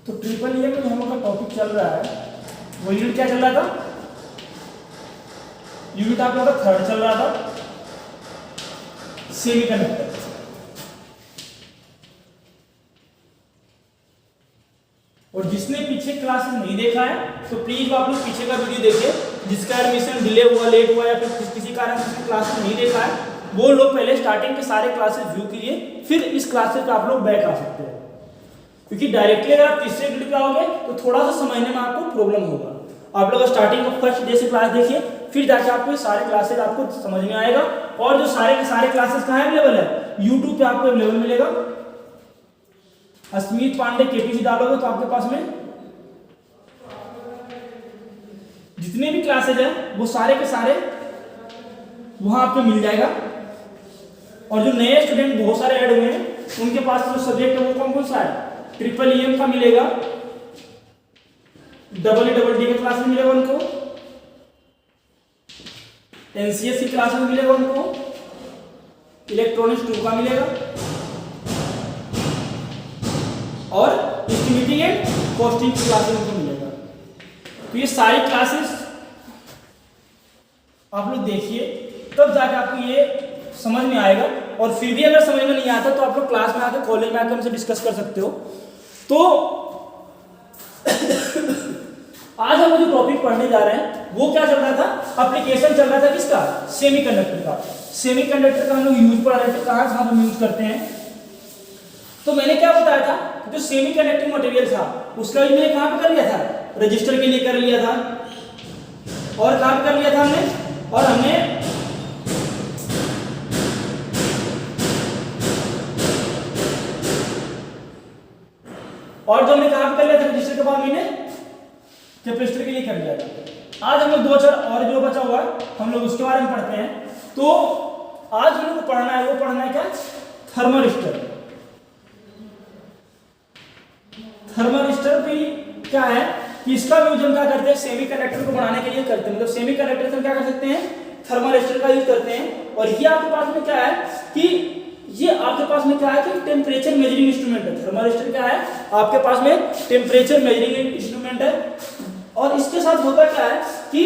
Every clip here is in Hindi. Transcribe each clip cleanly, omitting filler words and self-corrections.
तो ट्रिपल ईएम में जो हम लोग का टॉपिक चल रहा है वो यूनिट क्या चल रहा था, यूनिट आप लोगों का थर्ड चल रहा था, सेमीकंडक्टर। और जिसने पीछे क्लासेस नहीं देखा है तो प्लीज आप लोग पीछे का वीडियो देखिए, जिसका एडमिशन डिले हुआ, लेट हुआ या फिर किसी कारण से क्लासेस नहीं देखा है वो लोग पहले स्टार्टिंग के सारे क्लासेस व्यू कीजिए, फिर इस क्लासेस पे आप लोग बैक आ सकते हैं। क्योंकि डायरेक्टली अगर आप तीसरे वीडियो पे आओगे तो थोड़ा सा समझने में आपको प्रॉब्लम होगा। आप लोग स्टार्टिंग में फर्स्ट डे से क्लास देखिए, फिर जाके आपको ये सारे क्लासेस आपको समझ में आएगा। और जो सारे के सारे क्लासेस कहाँ अवेलेबल है, यूट्यूब पे आपको अवेलेबल मिलेगा। अस्मित पांडे केपीसी डालोगे तो आपके पास में जितने भी क्लासेज हैं वो सारे के सारे वहां आपको मिल जाएगा। और जो नए स्टूडेंट बहुत सारे ऐड हुए हैं उनके पास जो सब्जेक्ट है वो कौन कौन सा है, ट्रिपल ईएम का मिलेगा, डबल डी का क्लास में मिलेगा उनको, एनसीएस की क्लास में मिलेगा उनको, इलेक्ट्रॉनिक्स 2 का मिलेगा और एस्टिमेटिंग एंड कॉस्टिंग की क्लास में उनको मिलेगा। तो ये सारी क्लासेस आप लोग देखिए, तब जाके आपको ये समझ में आएगा। और फिर भी अगर समझ में नहीं आता तो आप लोग क्लास में आकर, कॉलेज में आकर हमसे डिस्कस कर सकते हो। तो आज हम जो टॉपिक पढ़ने जा रहे हैं वो क्या चल रहा था, एप्लीकेशन चल रहा था किसका, सेमीकंडक्टर का। सेमीकंडक्टर का हम लोग यूज पढ़ रहे थे, कहाँ से हम यूज करते हैं। तो मैंने क्या बताया था, जो सेमीकंडक्टिंग मटेरियल था उसका यूज मैंने कहाँ पे कर लिया था, रजिस्टर के लिए कर लिया था। और कहाँ पे कर लिया था हमने, और हमने और जो हमने कहाँ पे कर लिया था रजिस्टर के बाद मैंने कैपेसिटर के लिए कर लिया था। आज हम लोग 2 4 और जो बचा हुआ है हम लोग उसके बारे में पढ़ते हैं। तो आज हम लोग को पढ़ना है, वो पढ़ना है क्या, थर्मरिस्टर। थर्मरिस्टर भी क्या है कि इसका यूज हम क्या करते हैं, सेमीकंडक्टर को बनाने के लिए करते हैं। मतलब सेमीकंडक्टर से हम क्या कर सकते हैं, थर्मरिस्टर का यूज करते हैं। और ये आपके पास में क्या है कि ये आपके पास में क्या है कि टेम्परेचर मेजरिंग इंस्ट्रूमेंट है। थर्मरिस्टर क्या है, आपके पास में टेम्परेचर मेजरिंग इंस्ट्रूमेंट है। और इसके साथ होता क्या है कि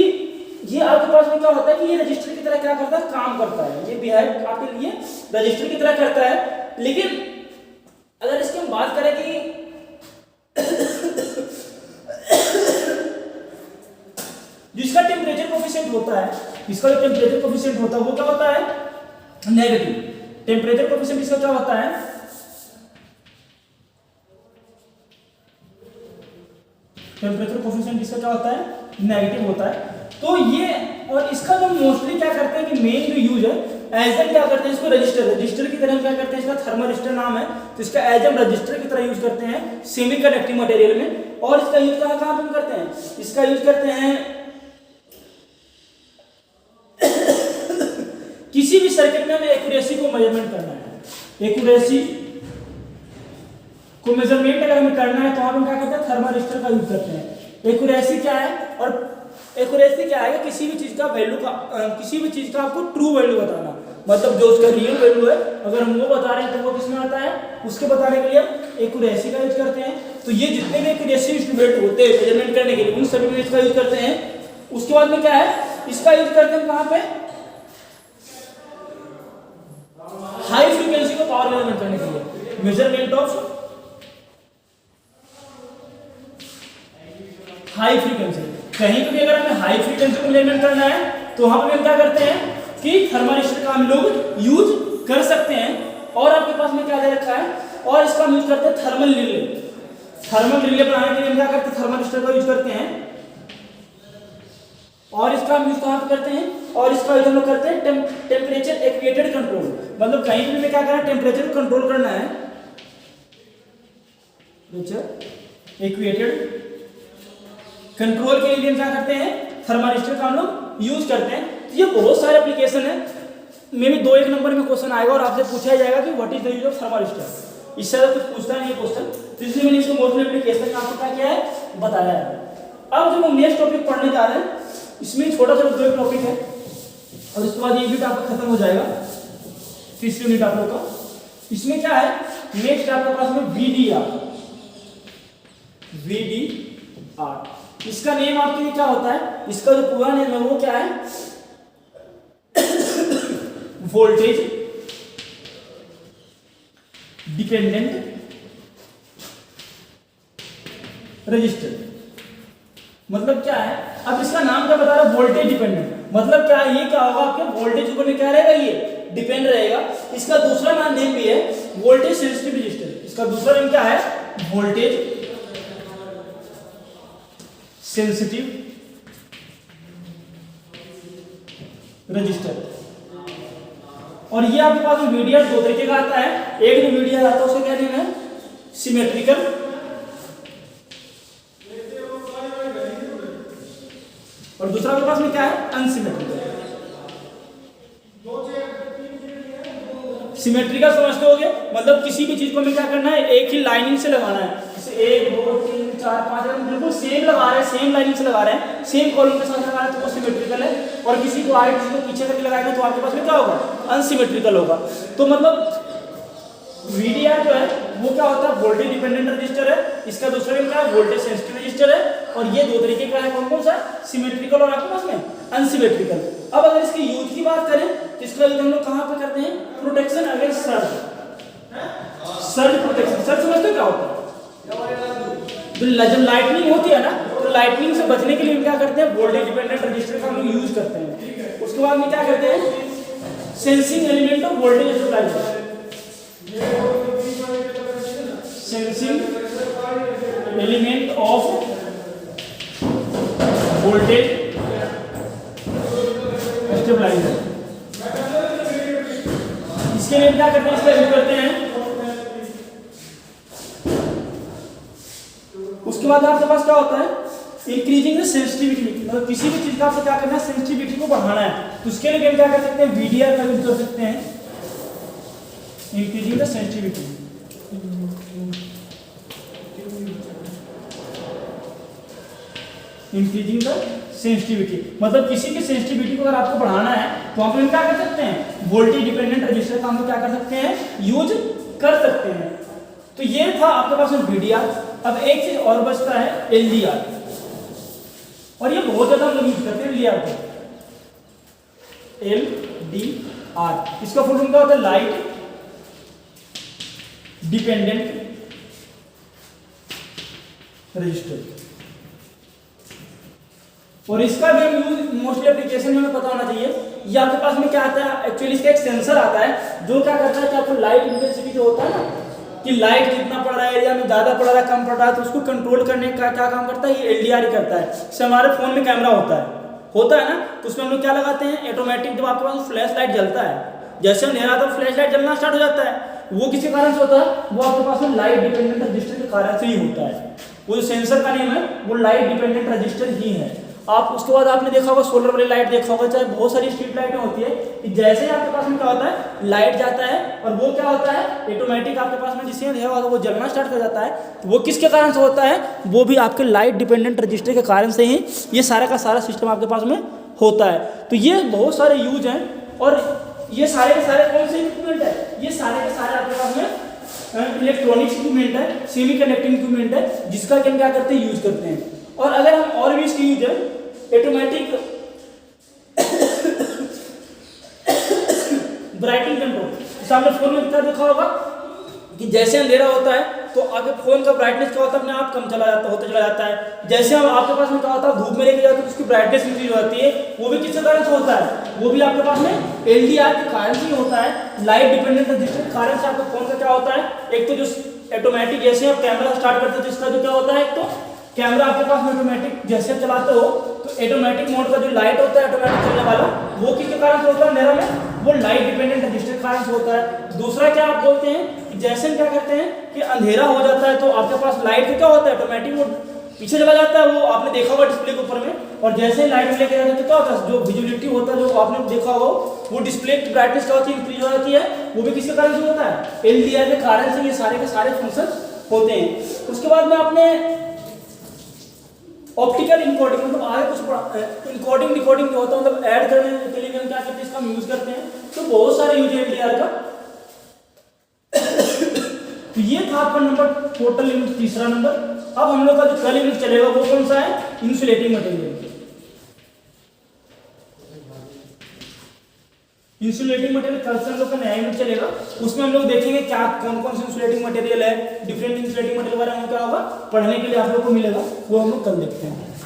ये आपके पास में क्या होता है कि ये रजिस्टर की तरह क्या करता है, काम करता है। ये बिहेव आपके लिए रजिस्टर की तरह करता है। लेकिन अगर इसकी हम बात करें कि जिसका टेम्परेचर कोफिशिएंट होता है, इसका जो टेम्परेचर कोफिशिएंट होता है वो क्या होता है, नेगेटिव। टेम्परेचर कोफिशिएंट इसका क्या होता है, टेम्परेचर कोफिशिएंट इसका क्या होता है, नेगेटिव होता है। तो ये और इसका जो मोस्टली क्या करते हैं कि मेन जो यूज है, एज एम क्या करते हैं इसको, रजिस्टर की तरह क्या करते हैं, इसका थर्मरिस्टर नाम है तो इसका एज एम रजिस्टर की तरह यूज करते हैं सेमीकंडक्टिंग मटेरियल में। और इसका यूज कहाँ पे करते हैं, इसका यूज करते हैं किसी भी सर्किट में हमें एक्यूरेसी को मेजरमेंट करना है। एक्यूरेसी को मेजरमेंट अगर हमें करना है तो हम क्या करते हैं, थर्मरिस्टर का यूज करते हैं। एक्यूरेसी क्या है, और एक्यूरेसी क्या है, किसी भी चीज का वैल्यू का, किसी भी चीज का आपको ट्रू वैल्यू बताना। मतलब जो उसका रियल वैल्यू है अगर हम वो बता रहे हैं तो वो किसमें आता है, उसके बताने के लिए हम एक्यूरेसी का यूज करते हैं। तो ये जितने भी एक्यूरेसी इंस्ट्रूमेंट होते हैं मेजरमेंट करने के लिए उन सभी में इसका यूज करते हैं। उसके बाद में क्या है, इसका यूज करते हैं कहाँ पे, हाई फ्रीक्वेंसी को पावर मेजरमेंट करने के लिए, मेजरमेंट ऑफ हाई फ्रीक्वेंसी। कहीं पे भी अगर हमें हाई फ्रीक्वेंसी को मेजरमेंट करना है तो वहां पे हम क्या करते हैं कि थर्मरिस्टर का हम लोग यूज कर सकते हैं। और आपके पास में क्या दे रखा है, और इसका हम यूज करते हैं थर्मल रिले। थर्मल रिले बनाने के लिए हम क्या करते हैं, थर्मरिस्टर का यूज करते हैं। और इसका हम यूज कहां पे करते हैं, और इसका यूज हम लोग करते हैं टेम्परेचर एक्वेटेड कंट्रोल। मतलब कहीं पे भी क्या करना है, टेम्परेचर को कंट्रोल करना है, एक्वेटेड कंट्रोल के लिए हम क्या करते हैं, थर्मरिस्टर का हम लोग यूज करते हैं। तो ये बहुत सारे एप्लीकेशन है, मे भी 2-1 नंबर में क्वेश्चन आएगा और आपसे पूछा जाएगा कि what is the use of thermistor. इससे ज्यादा कुछ पूछता नहीं है क्वेश्चन, तो इसलिए मैंने इसको मोस्टली एप्लीकेशन आपको क्या किया है, बताया है। अब जब हम नेक्स्ट टॉपिक पढ़ने जा रहे हैं, इसमें छोटा सा 2 टॉपिक है और इसके बाद ये यूनिट आपका खत्म हो जाएगा, तीसरी यूनिट आप लोग का। इसमें क्या है, नेक्स्ट आपके पास में वीडीआर, VDR। इसका नेम आपके लिए क्या होता है, इसका जो पूरा नेम है वो क्या है, वोल्टेज डिपेंडेंट रजिस्टर। मतलब क्या है, अब इसका नाम क्या बता रहा है, वोल्टेज डिपेंडेंट। मतलब क्या है, ये क्या होगा, आपके वोल्टेज ऊपर में क्या रहेगा, ये डिपेंड रहेगा। इसका दूसरा नाम नेम भी है वोल्टेज सेंसिटिव रजिस्टर। इसका दूसरा नेम क्या है, वोल्टेज सेंसिटिव रजिस्टर। और ये आपके पास वीडीआर दो तरीके का आता है। एक जो वीडीआर आता है उसका क्या नेम है, सिमेट्रिकल, और दूसरा आपके पास में क्या है, अनसिमेट्रिकल। सिमेट्रिकल समझते होगे, मतलब किसी भी चीज को हमें क्या करना है, एक ही लाइनिंग से लगाना है। जैसे 1 2 3 4 5 हम बिल्कुल सेम लगा रहे हैं, सेम लाइनिंग से लगा रहे हैं, सेम कॉलम के साथ लगा रहे हैं, तो वो सिमेट्रिकल है। और किसी को आगे किसी को पीछे करके लगाएंगे तो आपके पास में क्या होगा, अनसिमेट्रिकल होगा। तो मतलब वीडीआर जो है वो क्या होता है, वोल्टेज डिपेंडेंट रजिस्टर है। इसका दूसरा नेम क्या है, वोल्टेज सेंसिटिव रजिस्टर है। और ये दो तरीके का है, कौन कौन सा, सिमेट्रिकल और आपके पास में अनसिमेट्रिकल। अब अगर इसके यूज की बात करें तो इसका यूज हम लोग कहां पे करते हैं, protection against surge, surge protection. Surge समझते हो क्या होता है, जब लाइटनिंग होती है ना, तो लाइटनिंग से बचने के लिए हम क्या करते हैं, वोल्टेज डिपेंडेंट रजिस्टर का हम लोग यूज करते हैं। उसके बाद में क्या करते हैं, sensing element of voltage stabiliser, sensing element of voltage stabiliser. इसके लिए क्या करते हैं, इसका यूज करते हैं। उसके बाद आपके पास क्या होता है, इंक्रीजिंग द सेंसिटिविटी, मतलब किसी भी चीज का आपको क्या करना है, सेंसिटिविटी को बढ़ाना है। तो उसके लिए हम क्या कर सकते हैं, वीडीआर का यूज कर सकते हैं, increasing the sensitivity. Increasing the sensitivity मतलब किसी की सेंसिटिविटी को अगर आपको बढ़ाना है तो आप क्या कर सकते हैं, वोल्टेज डिपेंडेंट रजिस्टर का हम क्या कर सकते हैं, यूज कर सकते हैं। तो ये था आपके पास में वीडीआर। अब एक चीज और बचता है, एलडीआर, और ये बहुत ज्यादा हम लोग यूज करते हैं एलडीआर को। एलडीआर इसका फुल फॉर्म क्या होता है, लाइट डिपेंडेंट रजिस्टर। और इसका भी हम यूज मोस्टली एप्लीकेशन में हमें पता होना चाहिए। ये आपके पास में क्या आता है, एक्चुअली इसका एक सेंसर आता है जो क्या करता है कि आपको लाइट इंटेंसिटी जो होता है ना, कि लाइट कितना पड़ रहा है एरिया में, ज्यादा पड़ रहा है कम पड़ रहा है, तो उसको कंट्रोल करने का क्या काम करता है, ये एलडीआर ही करता है। जैसे हमारे फोन में कैमरा होता है ना, तो उसमें हम लोग क्या लगाते हैं, ऑटोमेटिक जब आपके पास फ्लैश लाइट जलता है, जैसे अंधेरा तो फ्लैश लाइट जलना स्टार्ट हो जाता है। वो किसी कारण से होता है, वो आपके पास में लाइट डिपेंडेंट रजिस्टर के कारण से ही होता है। वो जो सेंसर का नेम है वो लाइट डिपेंडेंट रजिस्टर ही है। आप उसके बाद आपने देखा होगा सोलर वाली लाइट देखा होगा, चाहे बहुत सारी स्ट्रीट लाइटें होती है कि जैसे ही आपके पास में क्या होता है, लाइट जाता है और वो क्या होता है, ऑटोमेटिक आपके पास में जिससे अंधेरा होगा वो जलना स्टार्ट कर जाता है। तो वो किसके कारण से होता है, वो भी आपके लाइट डिपेंडेंट रजिस्टर के कारण से ही ये सारा का सारा सिस्टम आपके पास में होता है। तो ये बहुत सारे यूज हैं, और ये सारे के सारे कौन से इक्विपमेंट है, ये सारे के सारे आपके पास में इलेक्ट्रॉनिक्स इक्विपमेंट है, सेमी कंडक्टिंग इक्विपमेंट है, जिसका कि हम क्या करते हैं, यूज करते हैं। और अगर हम और भी इसकी यूज है, ऑटोमेटिक ब्राइटनिंग कंट्रोल, जैसे आपने फोन में कितना देखा होगा कि जैसे अंधेरा होता है तो आपके फोन का ब्राइटनेस क्या होता है, अपने आप कम चला जाता है। जैसे हम आपके पास में क्या होता है, धूप में लेके जाते हैं तो उसकी ब्राइटनेस इंक्रीज हो जाती है। वो भी किसके कारण से होता है, वो भी आपके पास में एलडीआर के कारण से होता है, लाइट डिपेंडेंट रजिस्टर के कारण से। आपके फोन का क्या होता है, एक तो जो ऑटोमेटिक जैसे आप कैमरा स्टार्ट करते हो तो इसका जो क्या होता है, एक तो कैमरा आपके पास में ऑटोमेटिक जैसे आप चलाते हो तो ऑटोमेटिक मोड का जो लाइट होता है ऑटोमेटिक चलने वाला, वो किसके कारण से होता है, अंधेरा में, वो लाइट डिपेंडेंट रजिस्टर के कारण से होता है। दूसरा क्या आप बोलते हैं कि जैसे हम क्या करते हैं कि अंधेरा हो जाता है तो आपके पास लाइट का क्या होता है, ऑटोमेटिक वो पीछे चला जाता है, वो आपने देखा होगा डिस्प्ले के ऊपर में। और जैसे ही लाइट लेके जाते हैं तो क्या होता है, जो विजिबिलिटी होता है, जो आपने देखा होगा, वो डिस्प्ले की ब्राइटनेस क्या होती है, इंक्रीज हो जाती है। वो भी किसके कारण से होता है, एलडीआर के कारण से ये सारे के सारे फंक्शन होते हैं। उसके बाद में आपने ऑप्टिकल इनकोडिंग, मतलब आगे कुछ इनकोडिंग डिकोडिंग जो होता है, मतलब ऐड करने के लिए हम क्या करते हैं, इसका यूज करते हैं। तो बहुत सारे यूज है एलडीआर का। तो ये था आपका नंबर टोटल यूनिट तीसरा नंबर। अब हम लोग का जो कल यूनिट चलेगा वो कौन सा है, इंसुलेटिंग मटेरियल। इंसुलेटिंग मटेरियल कल से हम लोग का नया यूनिट चलेगा, उसमें हम लोग देखेंगे क्या कौन कौन से इंसुलेटिंग मटेरियल है, डिफरेंट इंसुलेटिंग मटेरियल बारे में क्या होगा पढ़ने के लिए आप लोग को मिलेगा, वो हम लोग कल देखते हैं।